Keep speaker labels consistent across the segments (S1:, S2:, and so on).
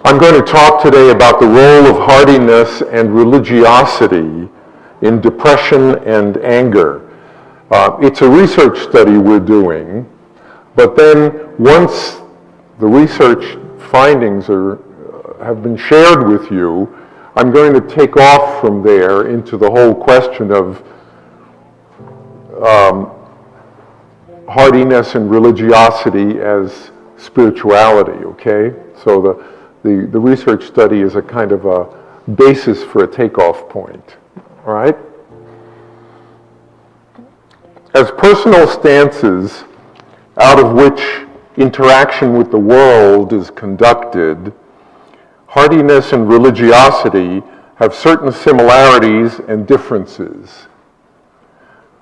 S1: I'm going to talk today about the role of hardiness and religiosity in depression and anger. It's a research study we're doing, but then once the research findings have been shared with you, I'm going to take off from there into the whole question of hardiness and religiosity as spirituality, okay? So the research study is a kind of a basis for a takeoff point, all right? As personal stances out of which interaction with the world is conducted, hardiness and religiosity have certain similarities and differences.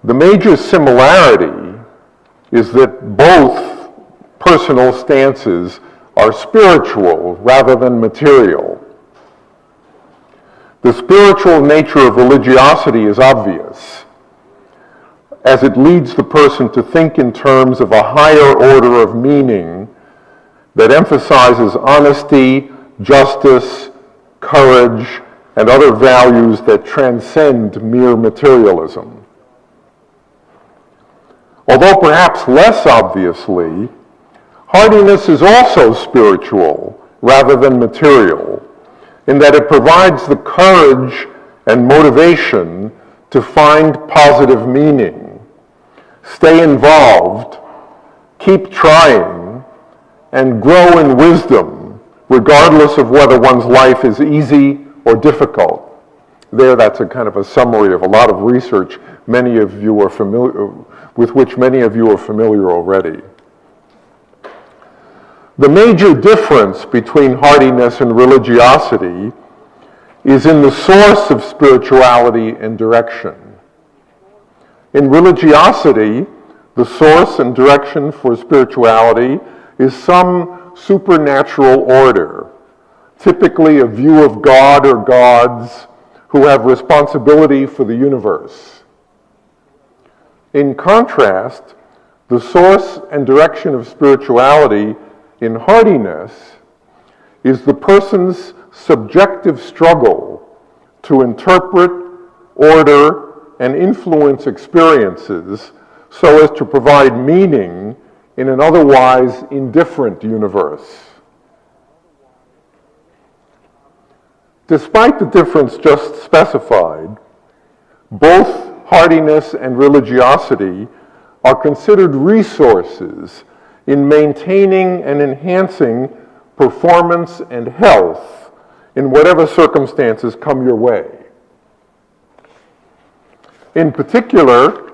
S1: The major similarity is that both personal stances are spiritual rather than material. The spiritual nature of religiosity is obvious, as it leads the person to think in terms of a higher order of meaning that emphasizes honesty, justice, courage, and other values that transcend mere materialism. Although perhaps less obviously, hardiness is also spiritual rather than material, in that it provides the courage and motivation to find positive meaning, stay involved, keep trying, and grow in wisdom, regardless of whether one's life is easy or difficult. That's a kind of a summary of a lot of research many of you are familiar with, which many of you are familiar already. The major difference between hardiness and religiosity is in the source of spirituality and direction. In religiosity, the source and direction for spirituality is some supernatural order, typically a view of God or gods who have responsibility for the universe. In contrast, the source and direction of spirituality in hardiness is the person's subjective struggle to interpret, order, and influence experiences so as to provide meaning in an otherwise indifferent universe. Despite the difference just specified, both hardiness and religiosity are considered resources in maintaining and enhancing performance and health in whatever circumstances come your way. In particular,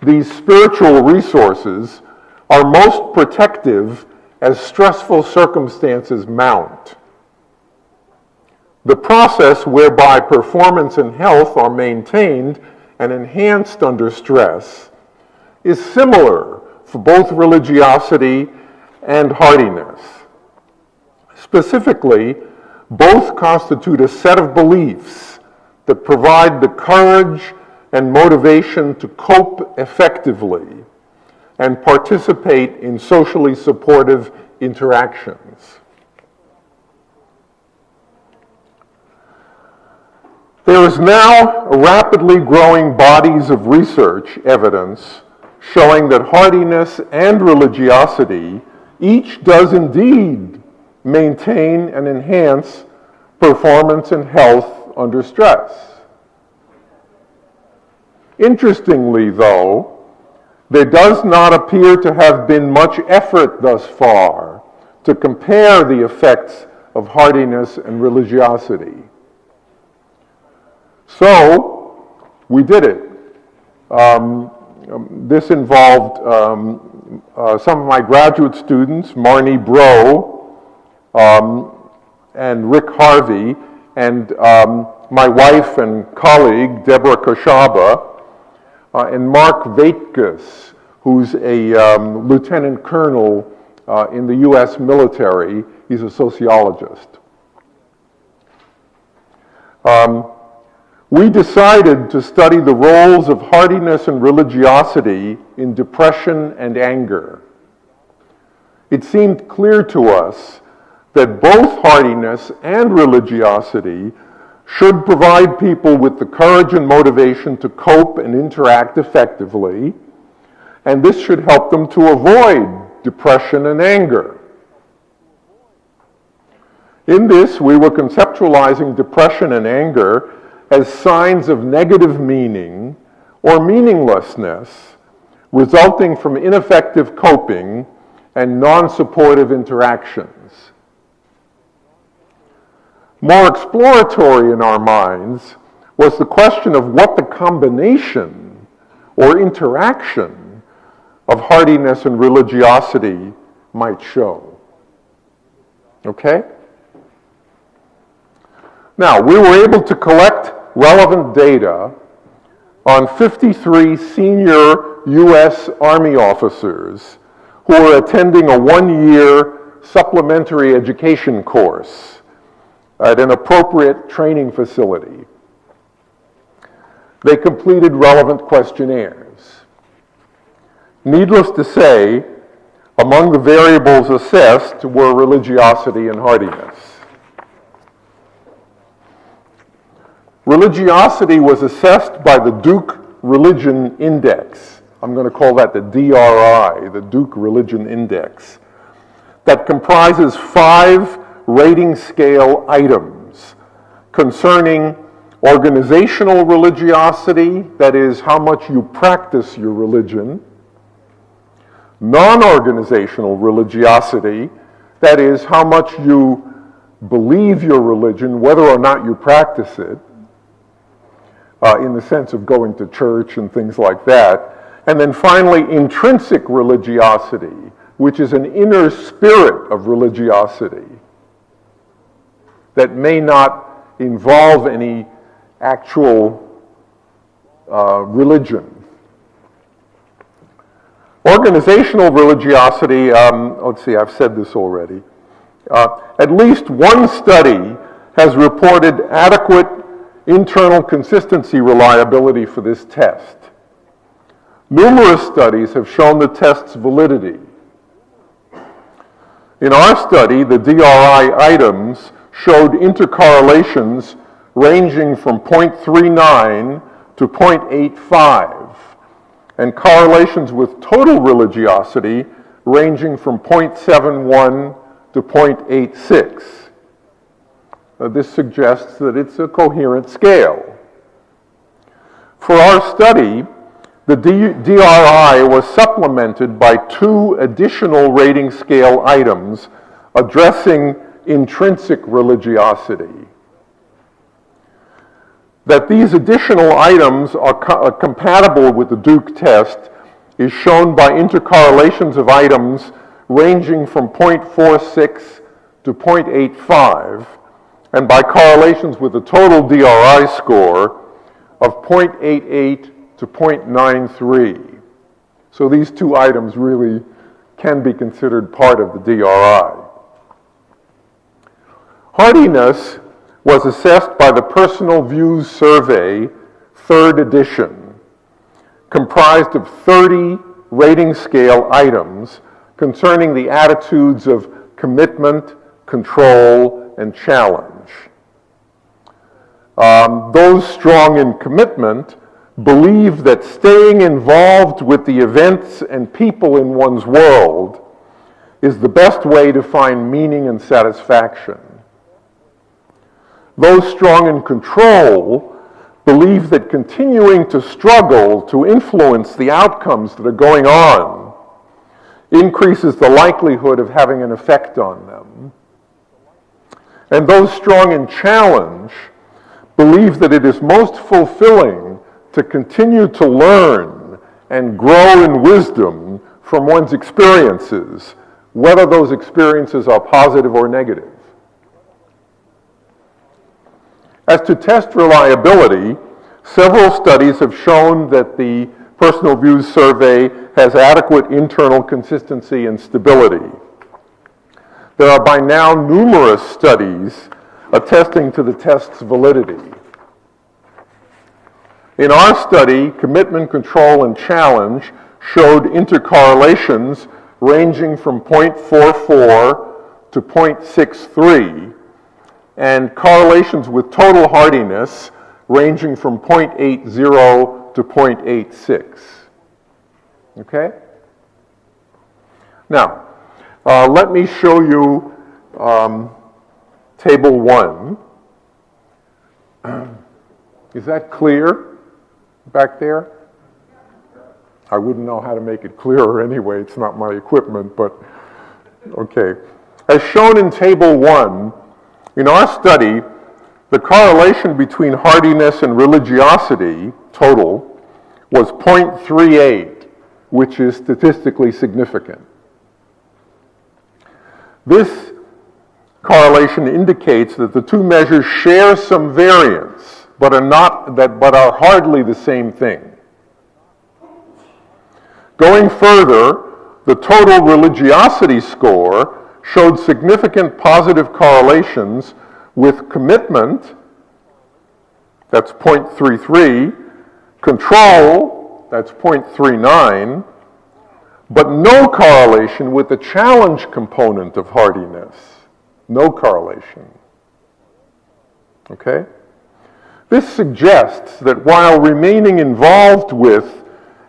S1: these spiritual resources are most protective as stressful circumstances mount. The process whereby performance and health are maintained and enhanced under stress is similar for both religiosity and hardiness. Specifically, both constitute a set of beliefs that provide the courage and motivation to cope effectively and participate in socially supportive interactions. There is now a rapidly growing bodies of research evidence showing that hardiness and religiosity each does indeed maintain and enhance performance and health under stress. Interestingly, though, there does not appear to have been much effort thus far to compare the effects of hardiness and religiosity. So, we did it. This involved some of my graduate students, Marnie Bro and Rick Harvey, and my wife and colleague, Deborah Khoshaba, and Mark Vaitkus, who's a lieutenant colonel in the U.S. military. He's a sociologist. We decided to study the roles of hardiness and religiosity in depression and anger. It seemed clear to us that both hardiness and religiosity should provide people with the courage and motivation to cope and interact effectively, and this should help them to avoid depression and anger. In this, we were conceptualizing depression and anger as signs of negative meaning or meaninglessness resulting from ineffective coping and non-supportive interactions. More exploratory in our minds was the question of what the combination or interaction of hardiness and religiosity might show. Okay? Now, we were able to collect relevant data on 53 senior U.S. Army officers who were attending a one-year supplementary education course at an appropriate training facility. They completed relevant questionnaires. Needless to say, among the variables assessed were religiosity and hardiness. Religiosity was assessed by the Duke Religion Index. I'm going to call that the DRI, the Duke Religion Index, that comprises 5 rating scale items concerning organizational religiosity, that is, how much you practice your religion, non-organizational religiosity, that is, how much you believe your religion, whether or not you practice it, in the sense of going to church and things like that. And then finally, intrinsic religiosity, which is an inner spirit of religiosity that may not involve any actual religion. Organizational religiosity, let's see, I've said this already. At least one study has reported adequate internal consistency reliability for this test. Numerous studies have shown the test's validity. In our study, the DRI items showed intercorrelations ranging from 0.39 to 0.85, and correlations with total religiosity ranging from 0.71 to 0.86. This suggests that it's a coherent scale. For our study, the DRI was supplemented by 2 additional rating scale items addressing intrinsic religiosity. That these additional items are compatible with the Duke test is shown by intercorrelations of items ranging from 0.46 to 0.85, and by correlations with the total DRI score of 0.88 to 0.93. So these 2 items really can be considered part of the DRI. Hardiness was assessed by the Personal Views Survey, 3rd edition, comprised of 30 rating scale items concerning the attitudes of commitment, control, and challenge. Those strong in commitment believe that staying involved with the events and people in one's world is the best way to find meaning and satisfaction. Those strong in control believe that continuing to struggle to influence the outcomes that are going on increases the likelihood of having an effect on them. And those strong in challenge believe that it is most fulfilling to continue to learn and grow in wisdom from one's experiences, whether those experiences are positive or negative. As to test reliability, several studies have shown that the Personal Views Survey has adequate internal consistency and stability. There are by now numerous studies attesting to the test's validity. In our study, commitment, control, and challenge showed intercorrelations ranging from 0.44 to 0.63, and correlations with total hardiness ranging from 0.80 to 0.86. Okay? Now, let me show you table 1. Is that clear back there? I wouldn't know how to make it clearer anyway. It's not my equipment, but okay. As shown in table 1, in our study, the correlation between hardiness and religiosity, total, was 0.38, which is statistically significant. This correlation indicates that the two measures share some variance, but are hardly the same thing. Going further, the total religiosity score showed significant positive correlations with commitment, that's 0.33, control, that's 0.39, but no correlation with the challenge component of hardiness. No correlation. Okay? This suggests that while remaining involved with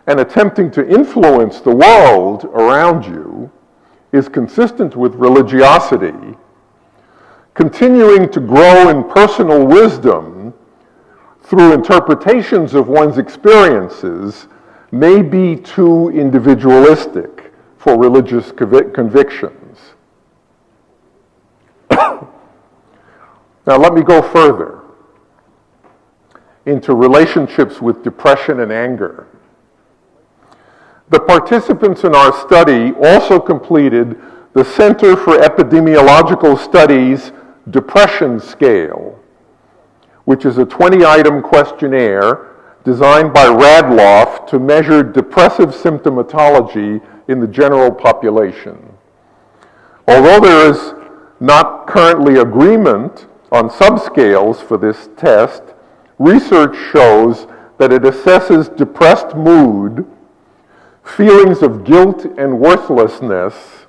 S1: and attempting to influence the world around you is consistent with religiosity, continuing to grow in personal wisdom through interpretations of one's experiences may be too individualistic for religious convictions. Now let me go further into relationships with depression and anger. The participants in our study also completed the Center for Epidemiological Studies Depression Scale, which is a 20-item questionnaire designed by Radloff to measure depressive symptomatology in the general population. Although there is not currently agreement on subscales for this test, research shows that it assesses depressed mood, feelings of guilt and worthlessness,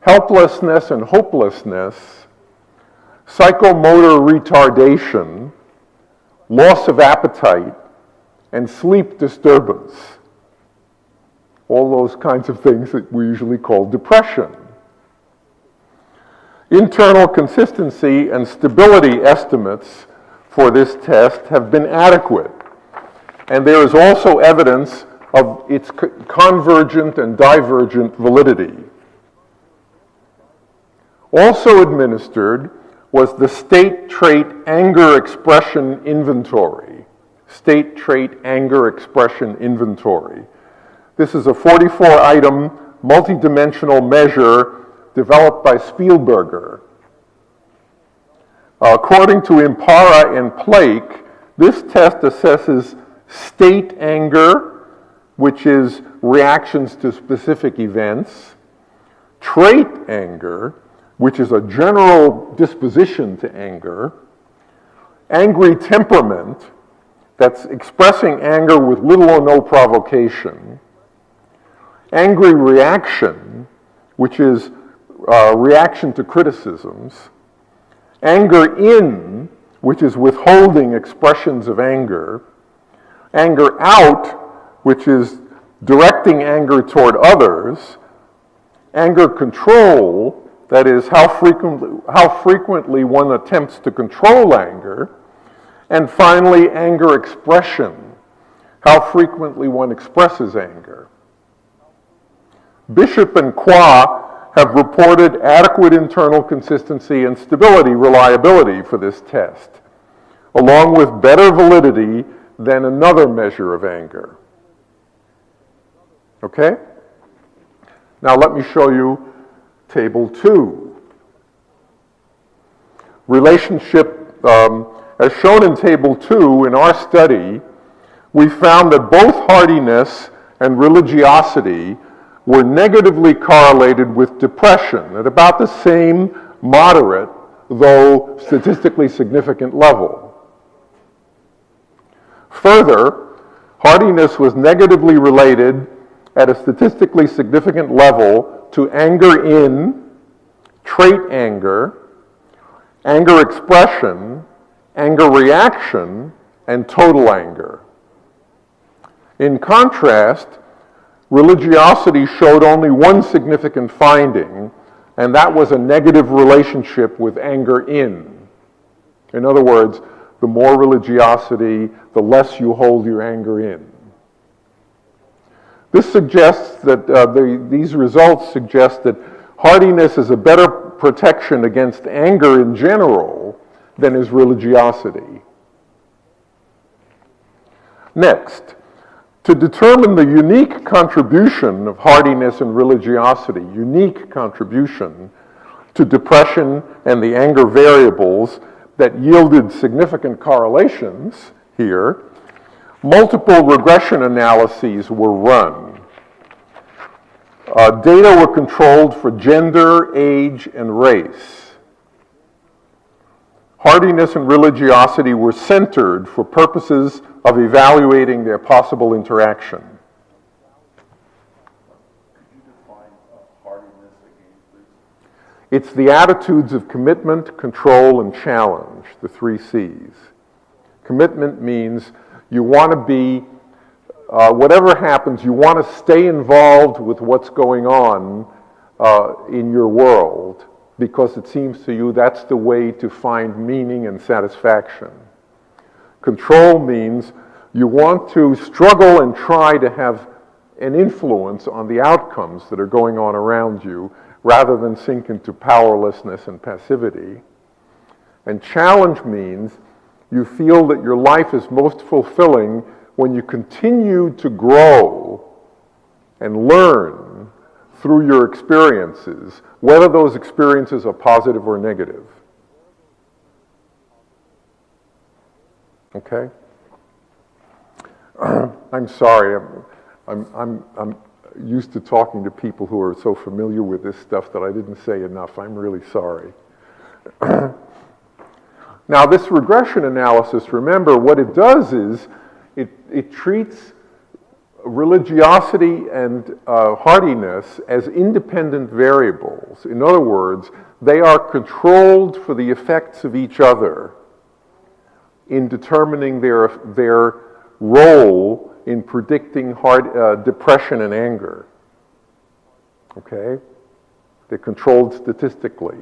S1: helplessness and hopelessness, psychomotor retardation, loss of appetite, and sleep disturbance. All those kinds of things that we usually call depression. Internal consistency and stability estimates for this test have been adequate, and there is also evidence of its convergent and divergent validity. Also administered was the State Trait Anger Expression Inventory. State Trait Anger Expression Inventory. This is a 44-item multidimensional measure developed by Spielberger. According to Impara and Plake, this test assesses state anger, which is reactions to specific events, trait anger, which is a general disposition to anger, angry temperament, that's expressing anger with little or no provocation, angry reaction, which is reaction to criticisms, anger in, which is withholding expressions of anger, anger out, which is directing anger toward others, anger control, that is how frequently one attempts to control anger, and finally anger expression, how frequently one expresses anger. Bishop and Qua have reported adequate internal consistency and stability reliability for this test, along with better validity than another measure of anger. Okay? Now let me show you table 2. Relationship, as shown in table 2 in our study, we found that both hardiness and religiosity were negatively correlated with depression at about the same moderate, though statistically significant level. Further, hardiness was negatively related at a statistically significant level to anger in, trait anger, anger expression, anger reaction, and total anger. In contrast, religiosity showed only one significant finding, and that was a negative relationship with anger in. In other words, the more religiosity, the less you hold your anger in. This suggests that these results suggest that hardiness is a better protection against anger in general than is religiosity. Next, to determine the unique contribution of hardiness and religiosity, unique contribution to depression and the anger variables that yielded significant correlations here, multiple regression analyses were run. Data were controlled for gender, age, and race. Hardiness and religiosity were centered for purposes of evaluating their possible interaction.
S2: Could you define hardiness again, please?
S1: It's the attitudes of commitment, control, and challenge, the 3 C's. Commitment means you want to be, whatever happens, you want to stay involved with what's going on in your world because it seems to you that's the way to find meaning and satisfaction. Control means you want to struggle and try to have an influence on the outcomes that are going on around you rather than sink into powerlessness and passivity. And challenge means you feel that your life is most fulfilling when you continue to grow and learn through your experiences, whether those experiences are positive or negative. Okay? I'm sorry, I'm used to talking to people who are so familiar with this stuff that I didn't say enough. I'm really sorry. Now, this regression analysis, remember, what it does is it treats religiosity and hardiness as independent variables. In other words, they are controlled for the effects of each other in determining their role in predicting depression and anger. Okay? They're controlled statistically.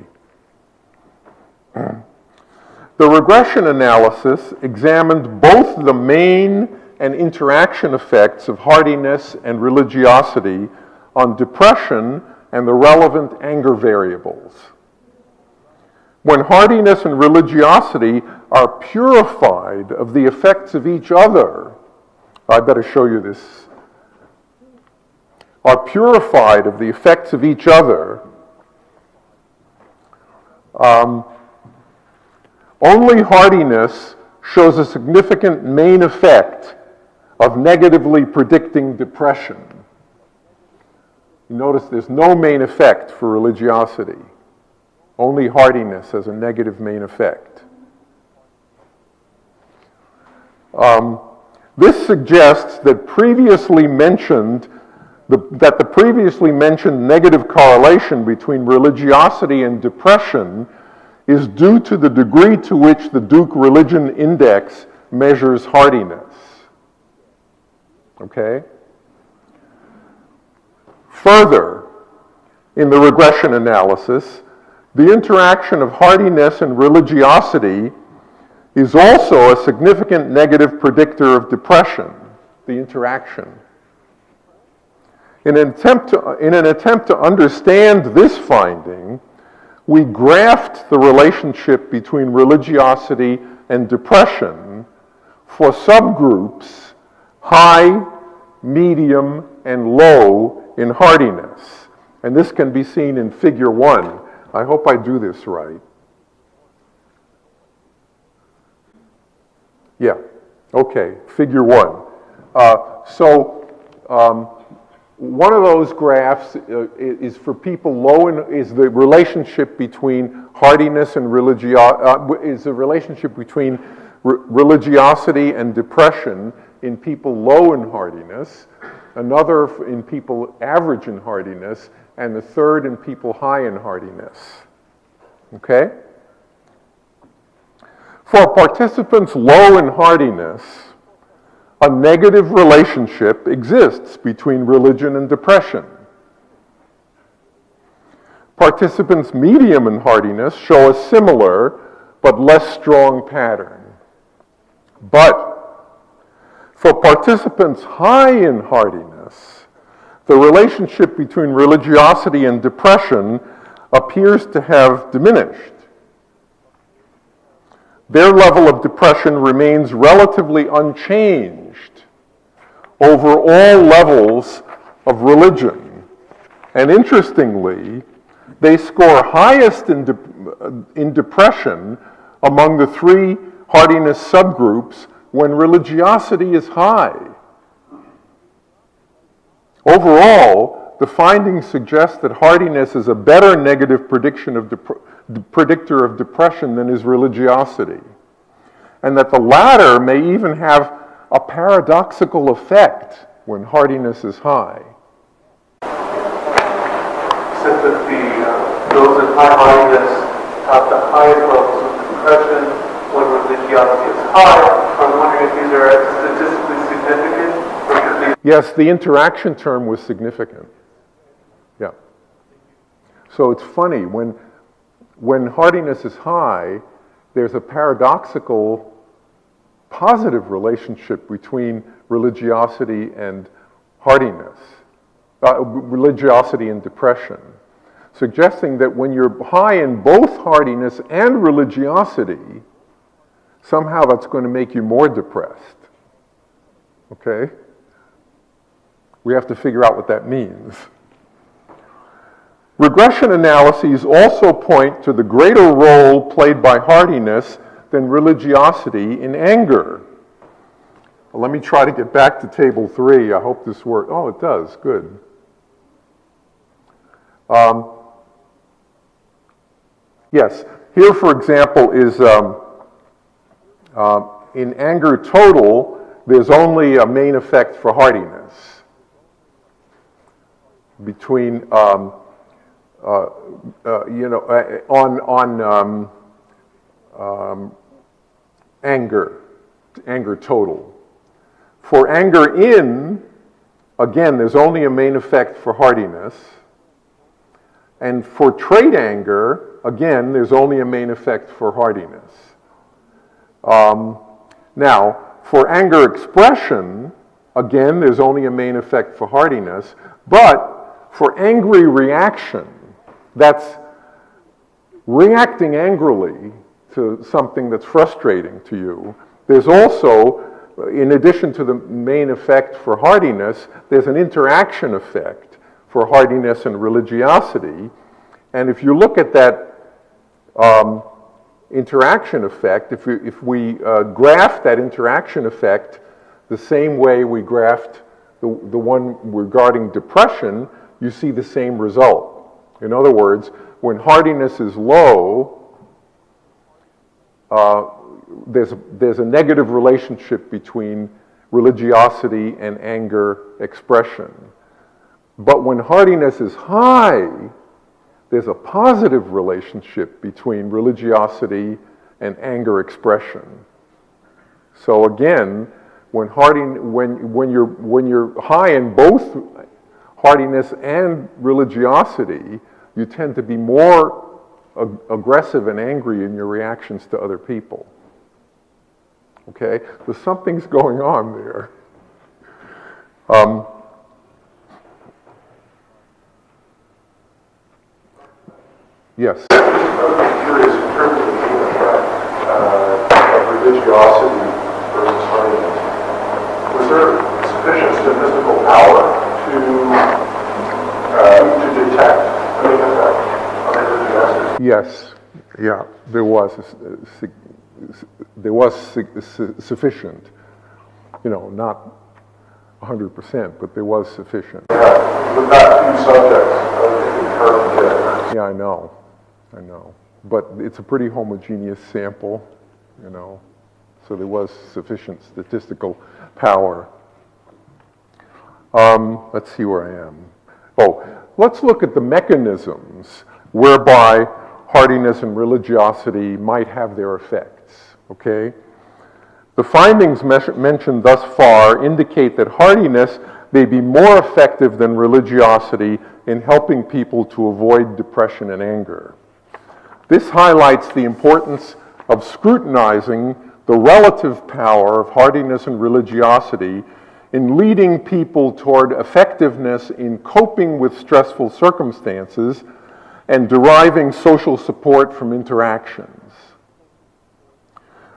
S1: The regression analysis examined both the main and interaction effects of hardiness and religiosity on depression and the relevant anger variables. When hardiness and religiosity are purified of the effects of each other, I better show you this, are purified of the effects of each other, only hardiness shows a significant main effect of negatively predicting depression. You notice there's no main effect for religiosity. Only hardiness has a negative main effect. This suggests that the previously mentioned negative correlation between religiosity and depression is due to the degree to which the Duke Religion Index measures hardiness. Okay? Further, in the regression analysis, the interaction of hardiness and religiosity is also a significant negative predictor of depression, the interaction. In an attempt to understand this finding, we graphed the relationship between religiosity and depression for subgroups high, medium, and low in hardiness. And this can be seen in figure 1. I hope I do this right. Yeah, okay, figure 1. One of those graphs is for people low in, is the relationship between hardiness and religiosity and depression in people low in hardiness, another in people average in hardiness, and the third in people high in hardiness. Okay? For participants low in hardiness, a negative relationship exists between religion and depression. Participants medium in hardiness show a similar but less strong pattern. But for participants high in hardiness, the relationship between religiosity and depression appears to have diminished. Their level of depression remains relatively unchanged over all levels of religion. And interestingly, they score highest in depression among the three hardiness subgroups when religiosity is high. Overall, the findings suggest that hardiness is a better negative predictor of depression than is religiosity, and that the latter may even have a paradoxical effect when hardiness is high.
S2: Said that those in high hardiness have the highest levels of depression when religiosity is high. I'm wondering if these are statistically significant, or could they...
S1: Yes, the interaction term was significant. Yeah. So it's funny, when hardiness is high, there's a paradoxical positive relationship between religiosity and hardiness, religiosity and depression, suggesting that when you're high in both hardiness and religiosity, somehow that's going to make you more depressed. Okay? We have to figure out what that means. Regression analyses also point to the greater role played by hardiness than religiosity in anger. Well, let me try to get back to table 3. I hope this works. Oh, it does. Good. Yes. Here, for example, is in anger total, there's only a main effect for hardiness between anger total. For anger in, again, there's only a main effect for hardiness. And for trait anger, again, there's only a main effect for hardiness. Now, for anger expression, again, there's only a main effect for hardiness. But for angry reaction, that's reacting angrily to something that's frustrating to you, there's also, in addition to the main effect for hardiness, there's an interaction effect for hardiness and religiosity. And if you look at that interaction effect, if we graph that interaction effect the same way we graphed the one regarding depression, you see the same result. In other words, when hardiness is low, there's a negative relationship between religiosity and anger expression. But when hardiness is high, there's a positive relationship between religiosity and anger expression. So again, when you're high in both hardiness and religiosity, you tend to be more aggressive and angry in your reactions to other people. Okay? So something's going on there. Yes?
S2: I'm curious, in terms of the effect of religiosity versus hardiness, was there sufficient statistical power to detect any effect on religiosity?
S1: Yes. Yeah, there was sufficient. Not 100%, but there was sufficient.
S2: Yeah, with that few subjects, it's hard to get.
S1: Yeah, I know. But it's a pretty homogeneous sample, so there was sufficient statistical power. Let's see where I am. Let's look at the mechanisms whereby hardiness and religiosity might have their effects, okay? The findings mentioned thus far indicate that hardiness may be more effective than religiosity in helping people to avoid depression and anger. This highlights the importance of scrutinizing the relative power of hardiness and religiosity in leading people toward effectiveness in coping with stressful circumstances and deriving social support from interactions.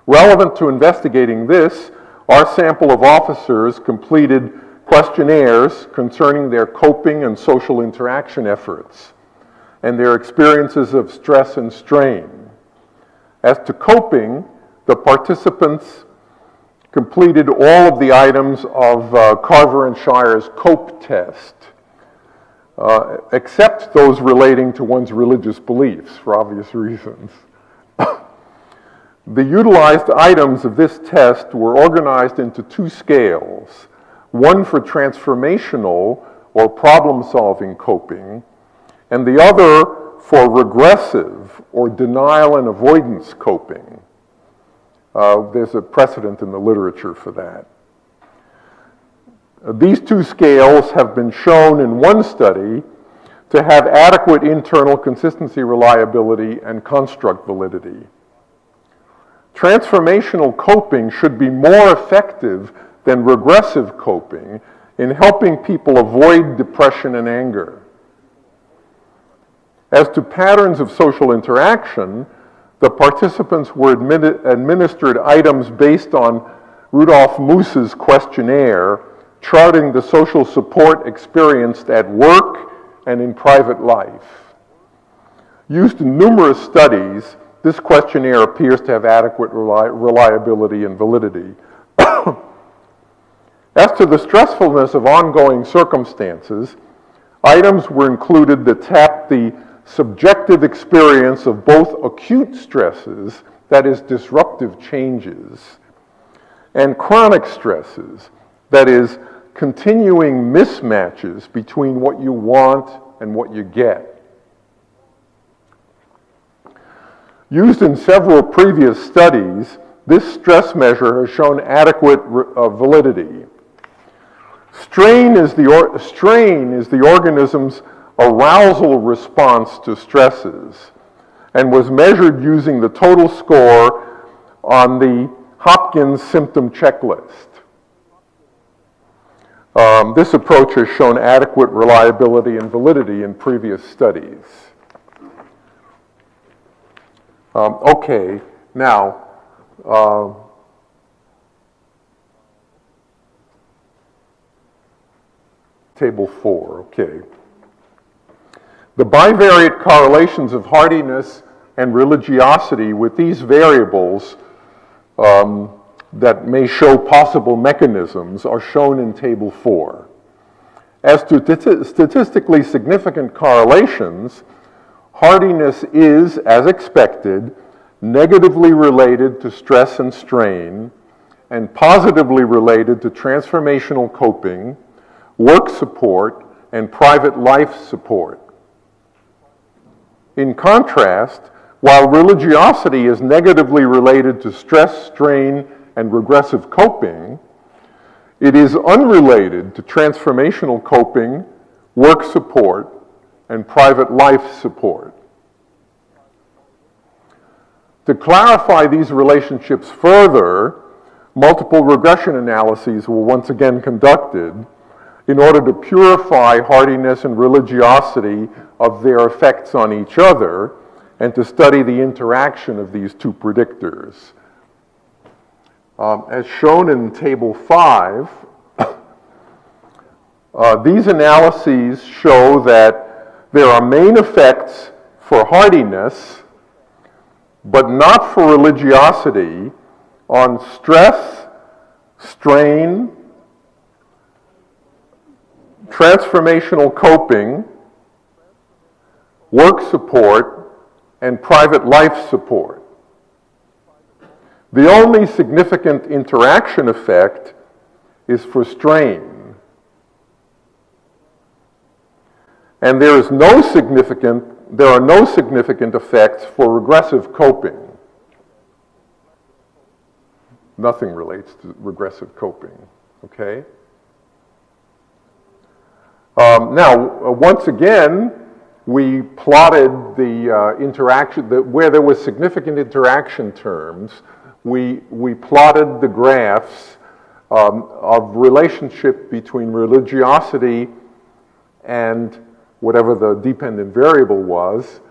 S1: Relevant to investigating this, our sample of officers completed questionnaires concerning their coping and social interaction efforts and their experiences of stress and strain. As to coping, the participants completed all of the items of Carver and Shire's COPE test, except those relating to one's religious beliefs, for obvious reasons. The utilized items of this test were organized into two scales, one for transformational or problem-solving coping, and the other for regressive or denial and avoidance coping. There's a precedent in the literature for that. These two scales have been shown in one study to have adequate internal consistency, reliability, and construct validity. Transformational coping should be more effective than regressive coping in helping people avoid depression and anger. As to patterns of social interaction, the participants were administered items based on Rudolf Moose's questionnaire, charting the social support experienced at work and in private life. Used in numerous studies, this questionnaire appears to have adequate reliability and validity. As to the stressfulness of ongoing circumstances, items were included that tapped the subjective experience of both acute stresses, that is, disruptive changes, and chronic stresses, that is, continuing mismatches between what you want and what you get. Used in several previous studies, this stress measure has shown adequate validity. Strain is the organism's arousal response to stresses and was measured using the total score on the Hopkins symptom checklist. This approach has shown adequate reliability and validity in previous studies. Okay, now, table 4, okay. The bivariate correlations of hardiness and religiosity with these variables that may show possible mechanisms are shown in table 4. As to statistically significant correlations, hardiness is, as expected, negatively related to stress and strain, and positively related to transformational coping, work support, and private life support. In contrast, while religiosity is negatively related to stress, strain, and regressive coping, it is unrelated to transformational coping, work support, and private life support. To clarify these relationships further, multiple regression analyses were once again conducted in order to purify hardiness and religiosity of their effects on each other and to study the interaction of these two predictors. As shown in table 5, these analyses show that there are main effects for hardiness, but not for religiosity, on stress, strain, transformational coping, work support, and private life support. The only significant interaction effect is for strain. And there are no significant effects for regressive coping. Nothing relates to regressive coping, okay? Now, once again, we plotted the interaction, where there was significant interaction terms, we plotted the graphs of relationship between religiosity and whatever the dependent variable was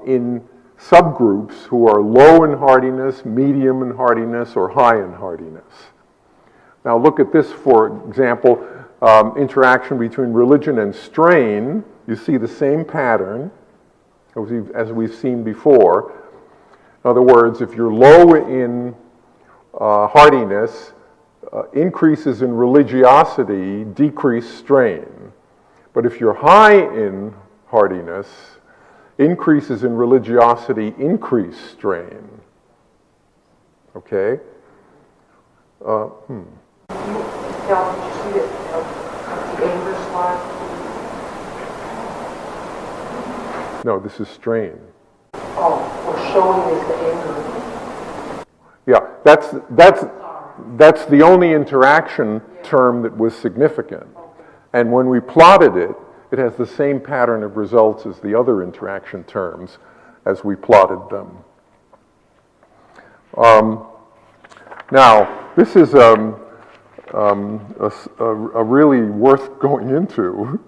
S1: in subgroups who are low in hardiness, medium in hardiness, or high in hardiness. Now look at this, for example, interaction between religion and strain. You see the same pattern as we've seen before. In other words, if you're low in hardiness, increases in religiosity decrease strain. But if you're high in hardiness, increases in religiosity increase strain. Okay?
S3: Now, did you see the anger slide?
S1: No, this is strain.
S3: Oh, we're showing is the anger.
S1: Yeah, that's the only interaction term that was significant. And when we plotted it, it has the same pattern of results as the other interaction terms as we plotted them. Now, this is a really worth going into.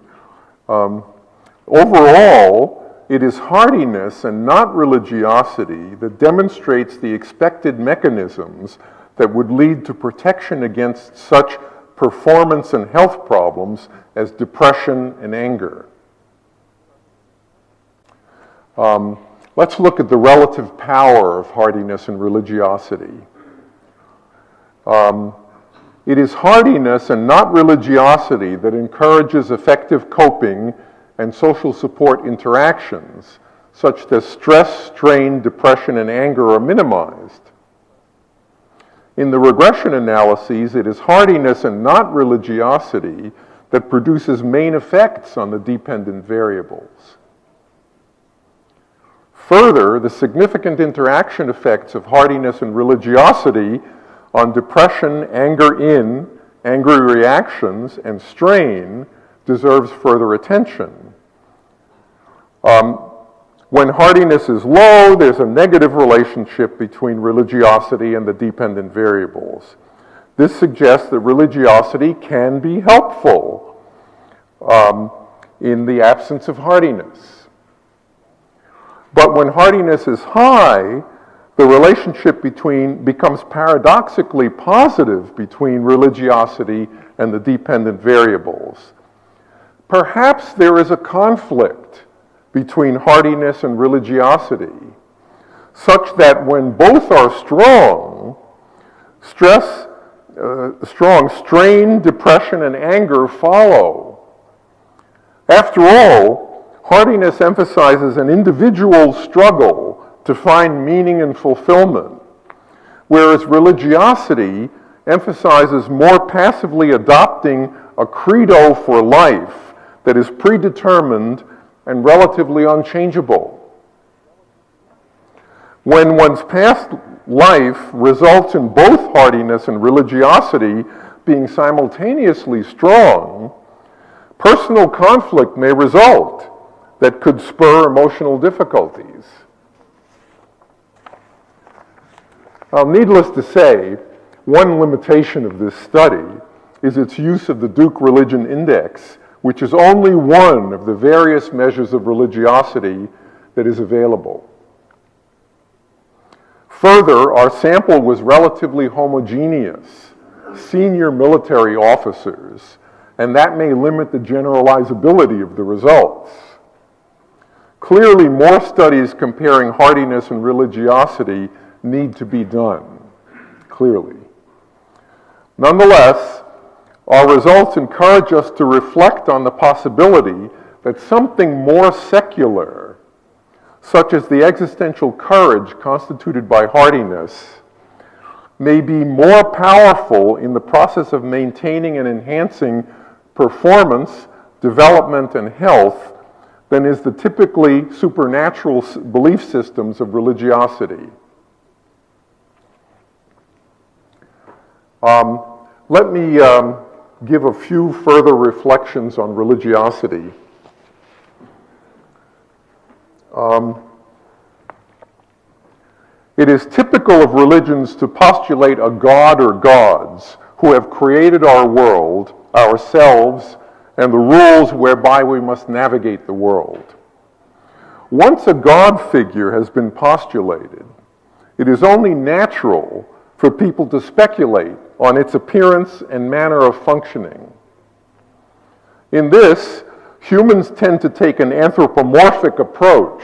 S1: Overall, it is hardiness and not religiosity that demonstrates the expected mechanisms that would lead to protection against such performance and health problems as depression and anger. Let's look at the relative power of hardiness and religiosity. It is hardiness and not religiosity that encourages effective coping and social support interactions, such that stress, strain, depression, and anger are minimized. In the regression analyses, it is hardiness and not religiosity that produces main effects on the dependent variables. Further, the significant interaction effects of hardiness and religiosity on depression, angry reactions, and strain deserves further attention. When hardiness is low, there's a negative relationship between religiosity and the dependent variables. This suggests that religiosity can be helpful in the absence of hardiness. But when hardiness is high, the relationship becomes paradoxically positive between religiosity and the dependent variables. Perhaps there is a conflict between hardiness and religiosity, such that when both are strong, strain, depression, and anger follow. After all, hardiness emphasizes an individual struggle to find meaning and fulfillment, whereas religiosity emphasizes more passively adopting a credo for life that is predetermined and relatively unchangeable. When one's past life results in both hardiness and religiosity being simultaneously strong, personal conflict may result that could spur emotional difficulties. Now, needless to say, one limitation of this study is its use of the Duke Religion Index, which is only one of the various measures of religiosity that is available. Further, our sample was relatively homogeneous, senior military officers, and that may limit the generalizability of the results. Clearly, more studies comparing hardiness and religiosity need to be done, clearly. Nonetheless, our results encourage us to reflect on the possibility that something more secular, such as the existential courage constituted by hardiness, may be more powerful in the process of maintaining and enhancing performance, development, and health than is the typically supernatural belief systems of religiosity. Let me give a few further reflections on religiosity. It is typical of religions to postulate a god or gods who have created our world, ourselves, and the rules whereby we must navigate the world. Once a god figure has been postulated, it is only natural for people to speculate on its appearance and manner of functioning. In this, humans tend to take an anthropomorphic approach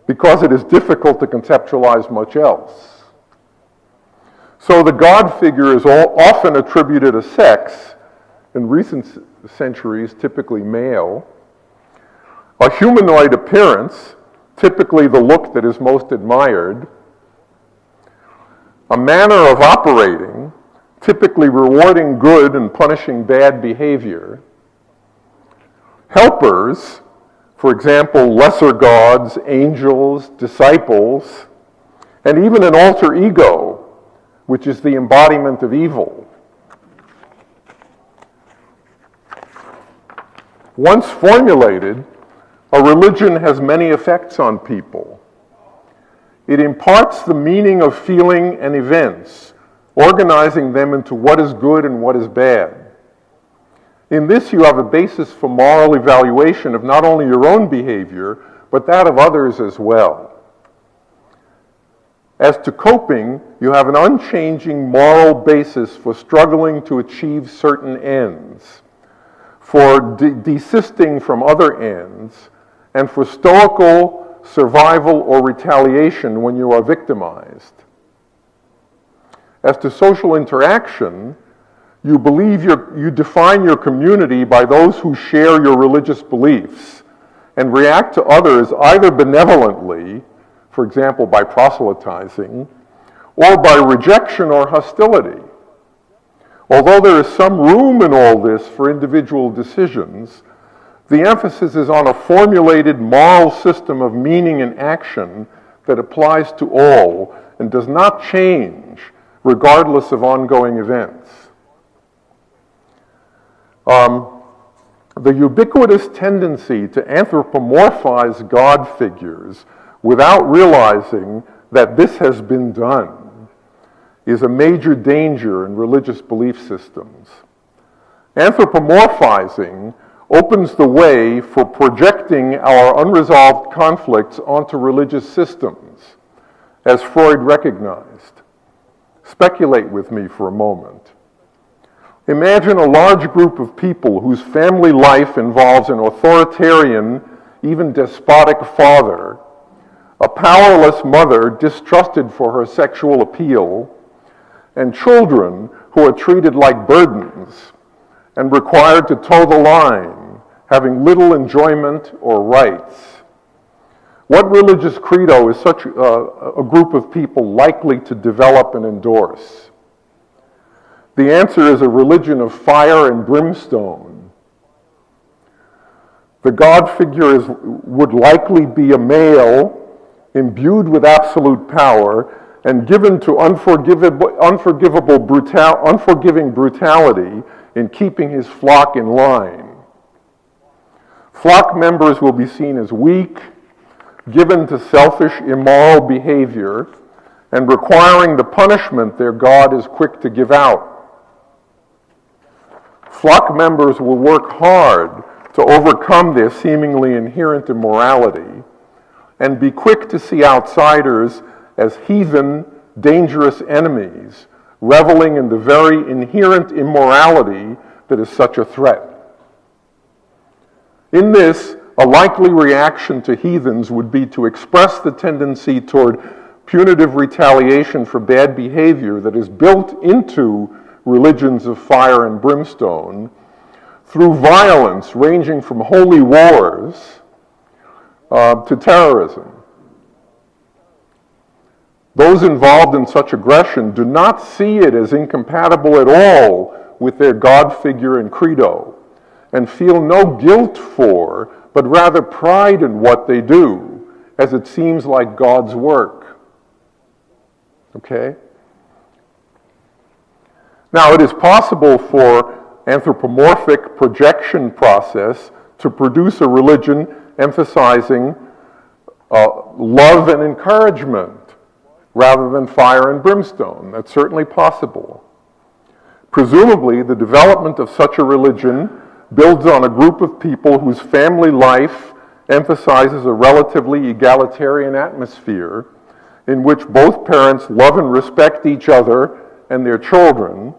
S1: because it is difficult to conceptualize much else. So the god figure is often attributed a sex, in recent centuries typically male, a humanoid appearance, typically the look that is most admired, a manner of operating, typically rewarding good and punishing bad behavior, helpers, for example, lesser gods, angels, disciples, and even an alter ego, which is the embodiment of evil. Once formulated, a religion has many effects on people. It imparts the meaning of feeling and events, organizing them into what is good and what is bad. In this, you have a basis for moral evaluation of not only your own behavior, but that of others as well. As to coping, you have an unchanging moral basis for struggling to achieve certain ends, for desisting from other ends, and for stoical survival or retaliation when you are victimized. As to social interaction, you believe you define your community by those who share your religious beliefs and react to others either benevolently, for example, by proselytizing, or by rejection or hostility. Although there is some room in all this for individual decisions, the emphasis is on a formulated moral system of meaning and action that applies to all and does not change regardless of ongoing events. The ubiquitous tendency to anthropomorphize God figures without realizing that this has been done is a major danger in religious belief systems. Anthropomorphizing opens the way for projecting our unresolved conflicts onto religious systems, as Freud recognized. Speculate with me for a moment. Imagine a large group of people whose family life involves an authoritarian, even despotic father, a powerless mother distrusted for her sexual appeal, and children who are treated like burdens and required to toe the line, having little enjoyment or rights. What religious credo is such a group of people likely to develop and endorse? The answer is a religion of fire and brimstone. The God figure would likely be a male, imbued with absolute power, and given to unforgiving brutality in keeping his flock in line. Flock members will be seen as weak, given to selfish, immoral behavior, and requiring the punishment their God is quick to give out. Flock members will work hard to overcome their seemingly inherent immorality and be quick to see outsiders as heathen, dangerous enemies, reveling in the very inherent immorality that is such a threat. In this, a likely reaction to heathens would be to express the tendency toward punitive retaliation for bad behavior that is built into religions of fire and brimstone through violence ranging from holy wars to terrorism. Those involved in such aggression do not see it as incompatible at all with their God figure and credo, and feel no guilt for, but rather pride in what they do, as it seems like God's work. Okay? Now, it is possible for anthropomorphic projection process to produce a religion emphasizing love and encouragement rather than fire and brimstone. That's certainly possible. Presumably, the development of such a religion builds on a group of people whose family life emphasizes a relatively egalitarian atmosphere in which both parents love and respect each other and their children,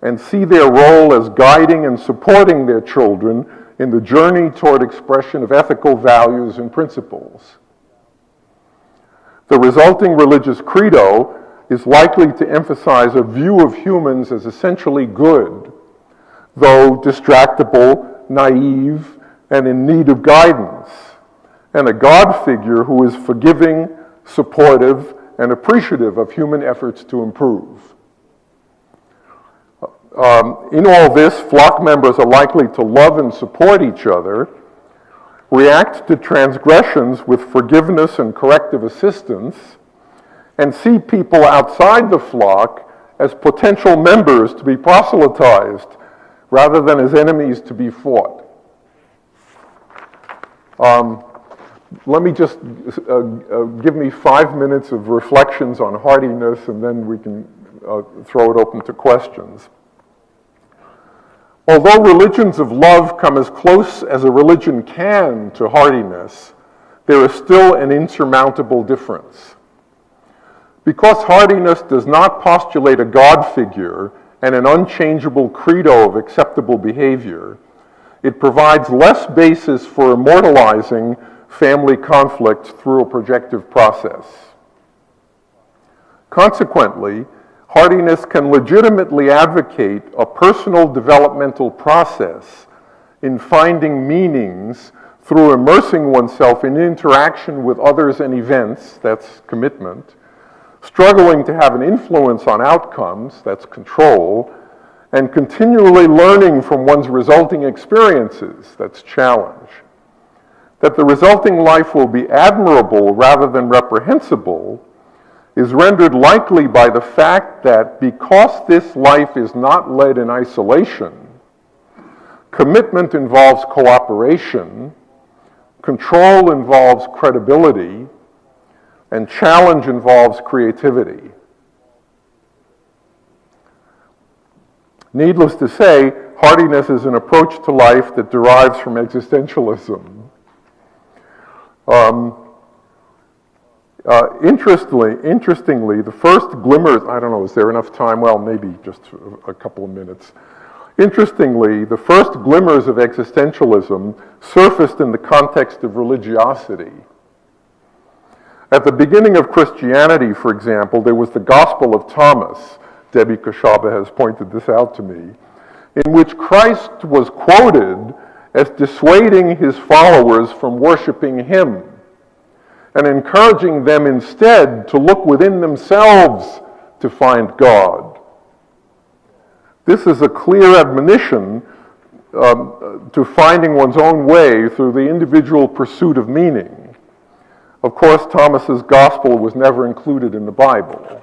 S1: and see their role as guiding and supporting their children in the journey toward expression of ethical values and principles. The resulting religious credo is likely to emphasize a view of humans as essentially good, though distractible, naive, and in need of guidance, and a God figure who is forgiving, supportive, and appreciative of human efforts to improve. In all this, flock members are likely to love and support each other, react to transgressions with forgiveness and corrective assistance, and see people outside the flock as potential members to be proselytized rather than as enemies to be fought. Let me just give me 5 minutes of reflections on hardiness, and then we can throw it open to questions. Although religions of love come as close as a religion can to hardiness, there is still an insurmountable difference. Because hardiness does not postulate a God figure and an unchangeable credo of acceptable behavior, it provides less basis for immortalizing family conflict through a projective process. Consequently, hardiness can legitimately advocate a personal developmental process in finding meanings through immersing oneself in interaction with others and events, that's commitment, struggling to have an influence on outcomes, that's control, and continually learning from one's resulting experiences, that's challenge. That the resulting life will be admirable rather than reprehensible is rendered likely by the fact that because this life is not led in isolation, commitment involves cooperation, control involves credibility, and challenge involves creativity. Needless to say, hardiness is an approach to life that derives from existentialism. Interestingly, the first glimmers, I don't know, is there enough time? Well, maybe just a couple of minutes. Interestingly, the first glimmers of existentialism surfaced in the context of religiosity. At the beginning of Christianity, for example, there was the Gospel of Thomas. Debbie Khoshaba has pointed this out to me, in which Christ was quoted as dissuading his followers from worshiping him and encouraging them instead to look within themselves to find God. This is a clear admonition to finding one's own way through the individual pursuit of meaning. Of course, Thomas's gospel was never included in the Bible.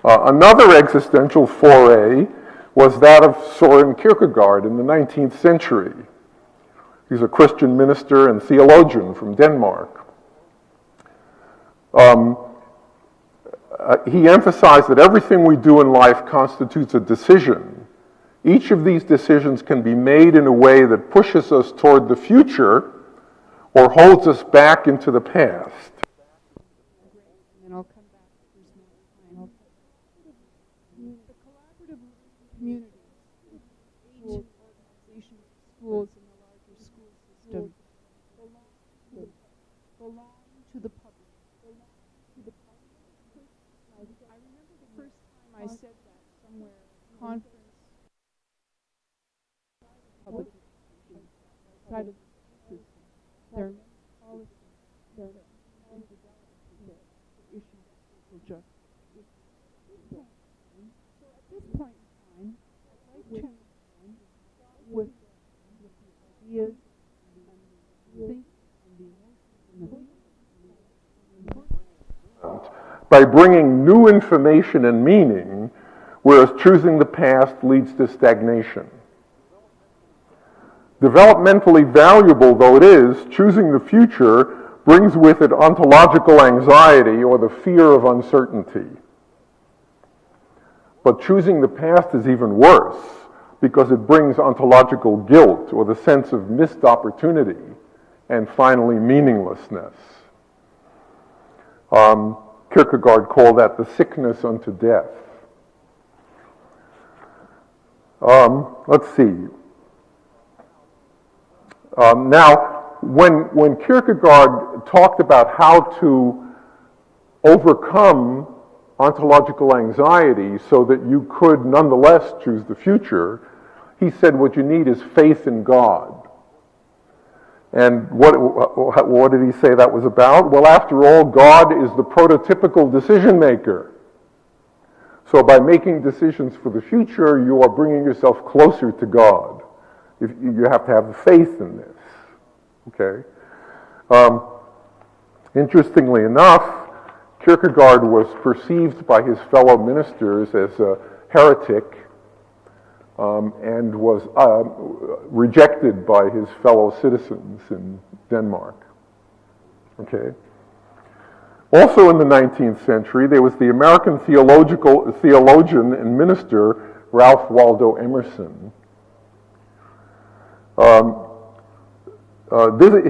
S1: Another existential foray was that of Søren Kierkegaard in the 19th century. He's a Christian minister and theologian from Denmark. He emphasized that everything we do in life constitutes a decision. Each of these decisions can be made in a way that pushes us toward the future or holds us back into the past.
S4: And then I'll come back if there's more time. The collaborative communities, schools, organizations, schools in the larger school system belong to the public. I remember the first time I said that somewhere at a conference. Public education, outside of the school system. There are many policies that are developed for issues of social justice. So at this point in time, I'd like to
S1: by bringing new information and meaning, whereas choosing the past leads to stagnation. Developmentally valuable though it is, choosing the future brings with it ontological anxiety or the fear of uncertainty. But choosing the past is even worse because it brings ontological guilt or the sense of missed opportunity and finally meaninglessness. Kierkegaard called that the sickness unto death. Let's see. Now, when Kierkegaard talked about how to overcome ontological anxiety so that you could nonetheless choose the future, he said what you need is faith in God. And what did he say that was about? Well, after all, God is the prototypical decision maker. So by making decisions for the future, you are bringing yourself closer to God. You have to have faith in this. Okay. Interestingly enough, Kierkegaard was perceived by his fellow ministers as a heretic and was rejected by his fellow citizens in Denmark. Okay. Also in the 19th century, there was the American theologian and minister Ralph Waldo Emerson.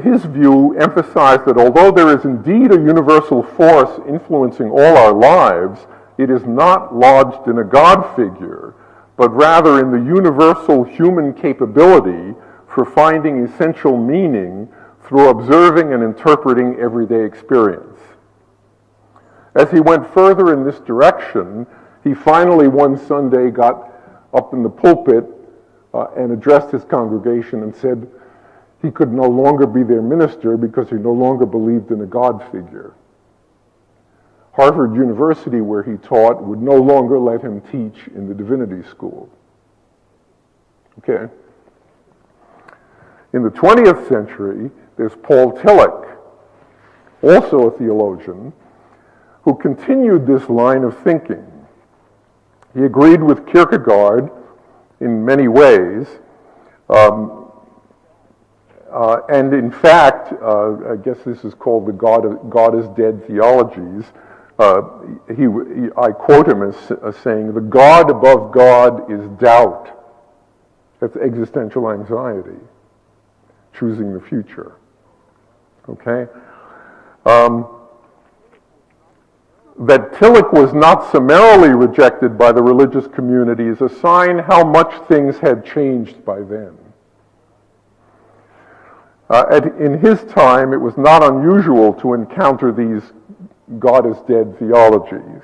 S1: His view emphasized that although there is indeed a universal force influencing all our lives, it is not lodged in a God figure, but rather in the universal human capability for finding essential meaning through observing and interpreting everyday experience. As he went further in this direction, he finally one Sunday got up in the pulpit and addressed his congregation and said he could no longer be their minister because he no longer believed in a God figure. Harvard University, where he taught, would no longer let him teach in the divinity school. Okay. In the 20th century, there's Paul Tillich, also a theologian, who continued this line of thinking. He agreed with Kierkegaard in many ways, and in fact, I guess this is called the God is dead theologies. I quote him as saying, "The God above God is doubt." That's existential anxiety, choosing the future. Okay? That Tillich was not summarily rejected by the religious community is a sign how much things had changed by then. In his time, it was not unusual to encounter these God is dead theologies.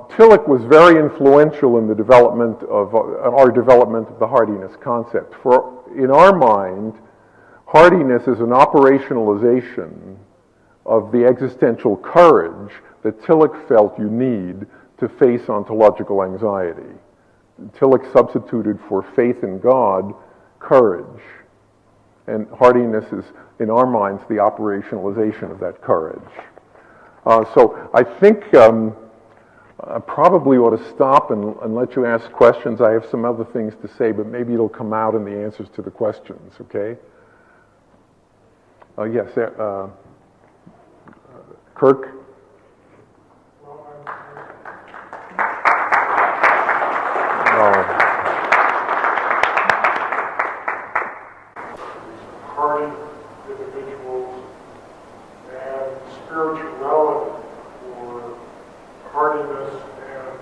S1: Tillich was very influential in the development of our development of the hardiness concept. For in our mind, hardiness is an operationalization of the existential courage that Tillich felt you need to face ontological anxiety. Tillich substituted for faith in God, courage. And hardiness is, in our minds, the operationalization of that courage. So I think I probably ought to stop and let you ask questions. I have some other things to say, but maybe it'll come out in the answers to the questions, okay? Yes, Kirk?
S5: Hardened individuals and spirituality, or hardiness and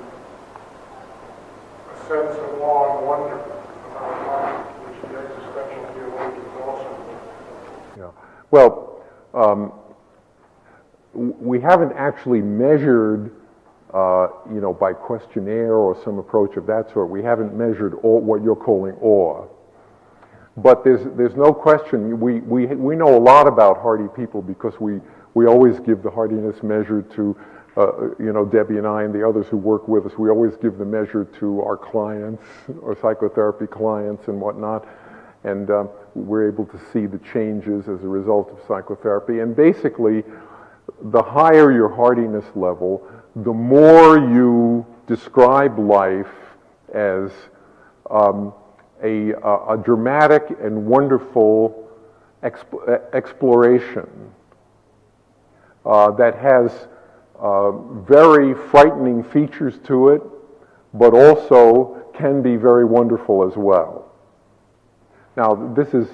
S5: a sense of awe and wonder about life, which the existential theologians also do.
S1: Yeah. Well, we haven't actually measured, by questionnaire or some approach of that sort. We haven't measured what you're calling awe. But there's no question. We know a lot about hardy people because we always give the hardiness measure to, Debbie and I and the others who work with us. We always give the measure to our clients, our psychotherapy clients and whatnot. And we're able to see the changes as a result of psychotherapy. And basically, the higher your hardiness level, the more you describe life as a dramatic and wonderful exploration that has very frightening features to it, but also can be very wonderful as well. Now, this is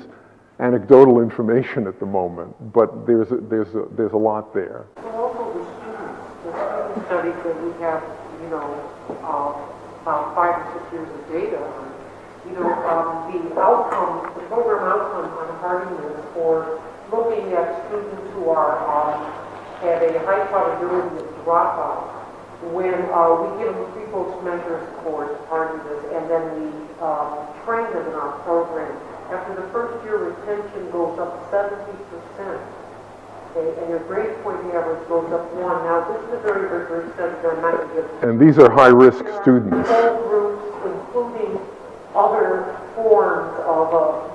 S1: anecdotal information at the moment, but there's a lot there.
S3: So also the student studies that we have, about 5 or 6 years of data on, the outcome, the program outcome on hardiness, or looking at students who are have a high probability of dropout, when we give them 3 measures for hardiness, and then we train them in our program. After the first year, retention goes up 70%, okay, and your grade point average goes up 1. Now, this is a very rigorous study. They're not good.
S1: And these are high-risk students.
S3: Whole groups, including other forms of,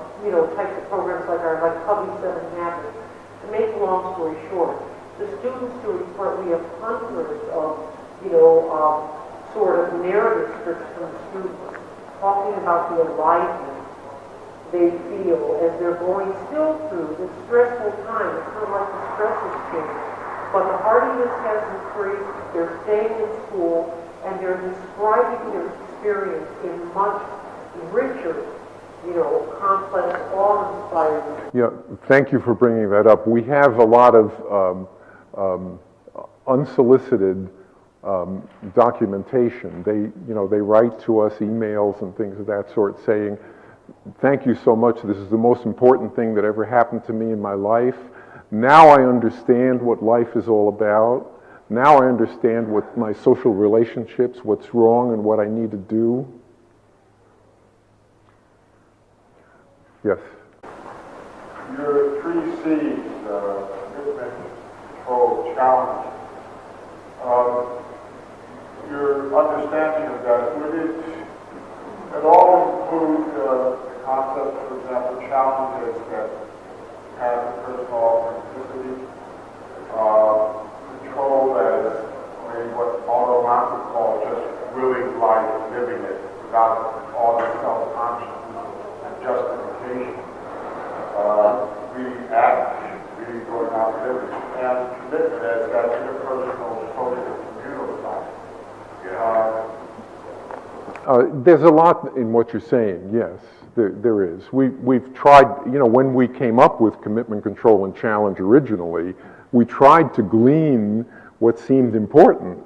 S3: types of programs like Cubby 7 Habits. To make a long story short, the students do report, we have hundreds of, sort of narrative scripts from students talking about the aliveness they feel as they're going still through this stressful time. It's not like the stress has changed, but the hardiness has increased. They're staying in school, and they're describing their experience in much richer, complex, awe-inspiring.
S1: Yeah, thank you for bringing that up. We have a lot of unsolicited documentation. They write to us emails and things of that sort saying, thank you so much. This is the most important thing that ever happened to me in my life. Now I understand what life is all about. Now I understand what my social relationships, what's wrong and what I need to do. Yes?
S5: Your 3 C's, commitment, control, challenge, your understanding of that, would it at all include the concept, for example, challenges that have personal authenticity, control as what Otto would call just willing life, living it without all the self-consciousness and justification, really action, really going out living, and commitment as that interpersonal, social, communal side.
S1: There's a lot in what you're saying, yes, there is. We've tried, when we came up with commitment, control, and challenge originally, we tried to glean what seemed important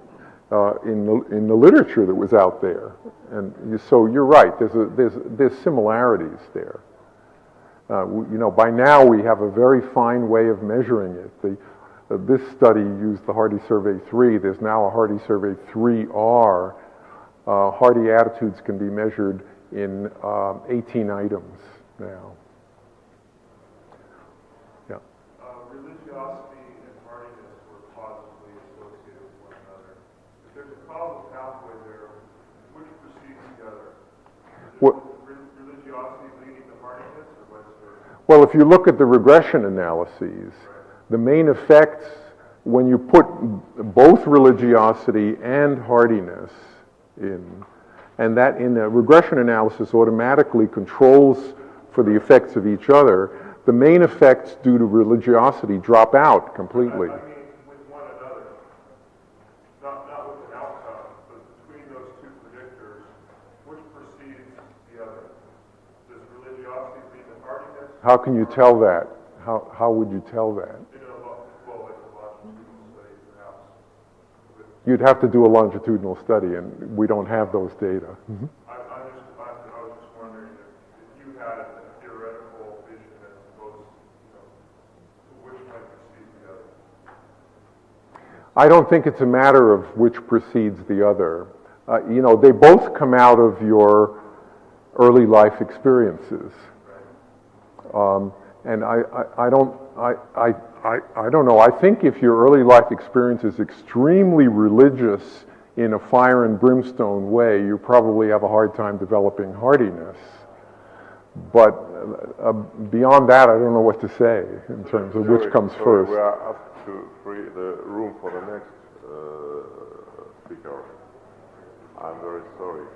S1: in the literature that was out there. And so you're right, there's similarities there. By now we have a very fine way of measuring it. This study used the Hardy Survey 3. There's now a Hardy Survey 3R. Hardy attitudes can be measured in 18 items now. Yeah.
S5: Religiosity and hardiness were positively associated with one another. If there's a causal pathway there, which precedes the other? Religiosity leading to hardiness, or vice versa?
S1: Well, if you look at the regression analyses, the main effects when you put both religiosity and hardiness in, and that in a regression analysis automatically controls for the effects of each other, the main effects due to religiosity drop out completely.
S5: I mean with one another, not with an outcome, but between those 2 predictors, which precedes the other? Does religiosity lead to hardiness?
S1: How can you tell that? How would you tell that?
S5: Like a longitudinal study, perhaps.
S1: You'd have to do a longitudinal study, and we don't have those data. Mm-hmm.
S5: I was just wondering if you had a theoretical vision as opposed to which might precede the other.
S1: I don't think it's a matter of which precedes the other. They both come out of your early life experiences. And I don't know. I think if your early life experience is extremely religious in a fire and brimstone way, you probably have a hard time developing hardiness. But beyond that, I don't know what to say in terms of which comes first.
S6: We are asked to free the room for the next speaker. I'm very sorry.